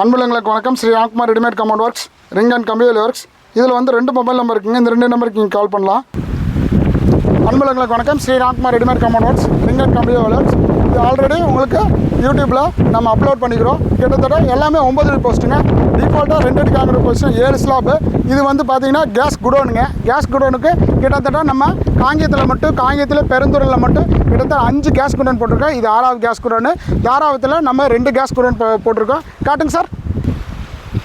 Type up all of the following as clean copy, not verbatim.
அன்புலங்களுக்கு வணக்கம். Sri Ramkumar readymade compound works, ring and கம்பியல் works. இதில் வந்து 2 மொபைல் நம்பர் இருக்குங்க. இந்த 2 நம்பருக்கு நீங்கள் கால் பண்ணலாம். அன்புலங்களுக்கு வணக்கம். Sri Ramkumar readymade compound works, ring and கம்பியல் ஒர்க்ஸ். இது ஆல்ரெடி உங்களுக்கு யூடியூப்பில் நம்ம அப்லோட் பண்ணிக்கிறோம். கிட்டத்தட்ட எல்லாமே 9 அடி போஸ்ட்டுங்க. டிஃபால்ட்டாக 2 அடி காங்கிரீட் போஸ்ட்டு, 7 ஸ்லாப்பு. இது வந்து பார்த்தீங்கன்னா கேஸ் குடோனுங்க. கேஸ் குடோனுக்கு கிட்டத்தட்ட நம்ம காங்கேயத்தில் பெருந்துறையில் மட்டும் கிட்டத்தட்ட 5 கேஸ் குடோன் போட்டிருக்கோம். இது 6வது கேஸ் குடோனு. தாராவத்தில் நம்ம 2 கேஸ் குடோன் போட்டிருக்கோம். காட்டுங்க சார்.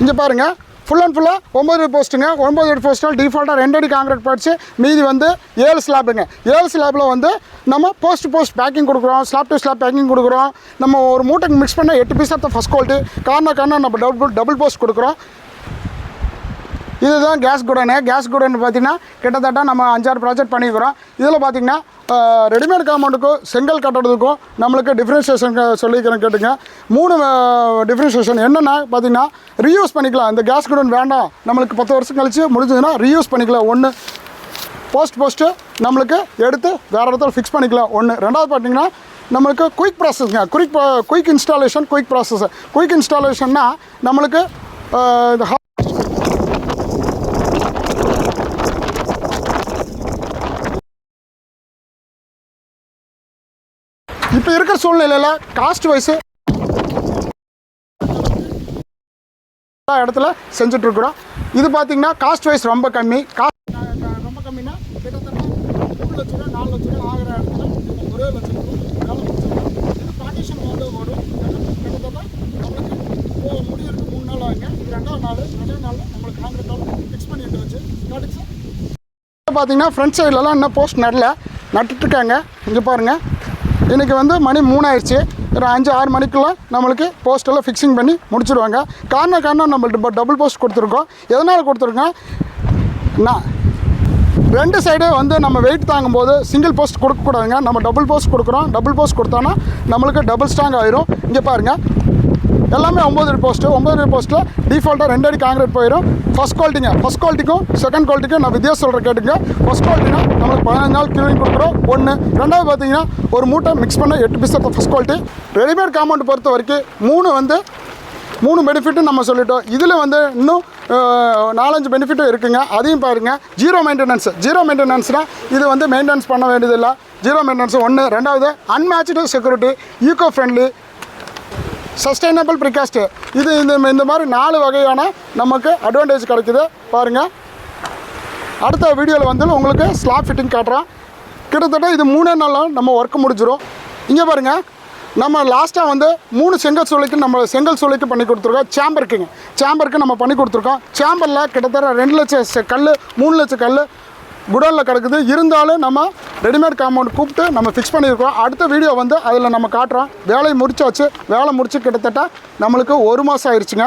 இங்கே பாருங்கள், ஃபுல் அண்ட் ஃபுல்லாக 9 அடி போஸ்ட்டுங்க. 9 அடி போஸ்ட்டில் டிஃபால்ட்டாக 2 அடி காங்கிரீட் போயிடுச்சு. மீதி வந்து 7 ஸ்லாப்புங்க. 7 ஸ்லாப்பில் வந்து நம்ம போஸ்ட் பேக்கிங் கொடுக்குறோம். ஸ்லாப் டு ஸ்லாப் பேக்கிங் கொடுக்குறோம். நம்ம ஒரு மூட்டைக்கு மிக்ஸ் பண்ண 8 piece of first quality. Corner நம்ம டபுள் போஸ்ட் கொடுக்குறோம். இதுதான் கேஸ் குடோனு. கேஸ் குடோன் பார்த்திங்கன்னா கிட்டத்தட்ட நம்ம 5-6 ப்ராஜெக்ட் பண்ணிக்கிறோம். இதில் பார்த்திங்கன்னா ரெடிமேட் காம்பவுண்டுக்கும் செங்கல் கட்டுறதுக்கும் நம்மளுக்கு டிஃப்ரென்ஷியேஷன் சொல்லிக்கிறேன் கேட்டுங்க. 3 டிஃப்ரென்ஷியேஷன் என்னென்னா பார்த்திங்கன்னா ரீயூஸ் பண்ணிக்கலாம். இந்த கேஸ் குடோன் வேண்டாம், நம்மளுக்கு 10 வருஷம் கழிச்சு முடிஞ்சதுன்னா ரீயூஸ் பண்ணிக்கலாம். 1 போஸ்ட்டு நம்மளுக்கு எடுத்து வேறு இடத்துல ஃபிக்ஸ் பண்ணிக்கலாம். 1. 2வது பார்த்திங்கன்னா நம்மளுக்கு குயிக் ப்ராசஸ்ங்க. Quick installation, quick process. Quick இன்ஸ்டாலேஷன்னா நம்மளுக்கு இந்த இப்போ இருக்கிற சூழ்நிலையில் காஸ்ட் வைஸு எல்லா இடத்துல செஞ்சிட்ருக்குறோம். இது பார்த்திங்கன்னா காஸ்ட் வைஸ் ரொம்ப கம்மி. ரொம்ப கம்மின்னா கிட்டத்தட்ட 3 லட்ச ரூபா 4 லட்ச ரூபா ஆகிற இடத்துல ஒரே லட்சம் வேலை முடிச்சிருக்கோம். இது பார்ட்டிஷன் வந்து ஓடும். கிட்டத்தட்ட நம்மளுக்கு முடியறதுக்கு 3 நாள் ஆகுங்க. இது 2வது நாள் நம்மளுக்கு காங்கிரீட்டால் ஃபிக்ஸ் பண்ணிட்டு வச்சு காட்டுங்க சார். பார்த்திங்கன்னா ஃப்ரண்ட் சைட்லலாம் இன்னும் போஸ்ட் நட்டுட்ருக்காங்க. இங்கே பாருங்கள், இன்றைக்கி வந்து மணி 3 ஆயிடுச்சு. ஒரு 5-6 மணிக்குள்ளே நம்மளுக்கு போஸ்டெல்லாம் ஃபிக்ஸிங் பண்ணி முடிச்சுடுவாங்க. காரணம் நம்மள்ட்ட டபுள் போஸ்ட் கொடுத்துருக்கோம். எதனால் கொடுத்துருக்கோம்? நான் 2 சைடு வந்து நம்ம வெயிட் தாங்கும்போது சிங்கிள் போஸ்ட் கொடுக்கக்கூடாதுங்க. நம்ம டபுள் போஸ்ட் கொடுக்குறோம். டபுள் போஸ்ட் கொடுத்தோன்னா நம்மளுக்கு டபுள் ஸ்ட்ராங் ஆயிரும். இங்கே பாருங்கள், எல்லாமே 9 அடி போஸ்ட்டு. 9 அடி போஸ்ட்டில் டிஃபால்ட்டாக 2 அடி காங்கிரீட் போயிடும். ஃபஸ்ட் குவாலிட்டிக்கும் செகண்ட் குவாலிட்டிக்கும் நான் வித்தியாசம் சொல்கிற கேட்டுங்க. ஃபஸ்ட் குவாலிட்டினா நம்மளுக்கு 15 நாள் கிளீனிங் கொடுக்குறோம். 1. 2வது பார்த்தீங்கன்னா ஒரு மூட்டை மிக்ஸ் பண்ண 8 piece of first quality. Readymade compound பொறுத்த வரைக்கும் 3 பெனிஃபிட்டு நம்ம சொல்லிட்டோம். இதில் வந்து இன்னும் 4-5 பெனிஃபிட்டும் இருக்குங்க. அதையும் பாருங்கள். ஜீரோ மெயின்டெனன்ஸ்னால் இது வந்து மெயின்டெனன்ஸ் பண்ண வேண்டியதில்லை. Zero maintenance 1. 2வது unmatched security, eco friendly, sustainable precast. இது இந்த மாதிரி 4 வகையான நமக்கு அட்வான்டேஜ் கிடைக்குது. பாருங்கள், அடுத்த வீடியோவில் வந்து உங்களுக்கு ஸ்லாப் ஃபிட்டிங் காட்டுறோம். கிட்டத்தட்ட இது 3 நாளில் நம்ம ஒர்க்கு முடிஞ்சிடும். இங்கே பாருங்கள், நம்ம லாஸ்ட்டாக வந்து 3 செங்கல் சூளைக்கு பண்ணி கொடுத்துருக்கோம். சேம்பருக்கு நம்ம பண்ணி கொடுத்துருக்கோம். சேம்பரில் கிட்டத்தட்ட 2 லட்சம் கல், 3 லட்சம் கல் குடோனில் கிடக்குது. இருந்தாலும் நம்ம ரெடிமேட் காம்பவுண்ட் கூப்பிட்டு நம்ம ஃபிக்ஸ் பண்ணியிருக்கோம். அடுத்த வீடியோ வந்து அதில் நம்ம காட்டுறோம். வேலை முடிச்சு கிட்டத்தட்ட நம்மளுக்கு 1 மாதம் ஆயிடுச்சுங்க.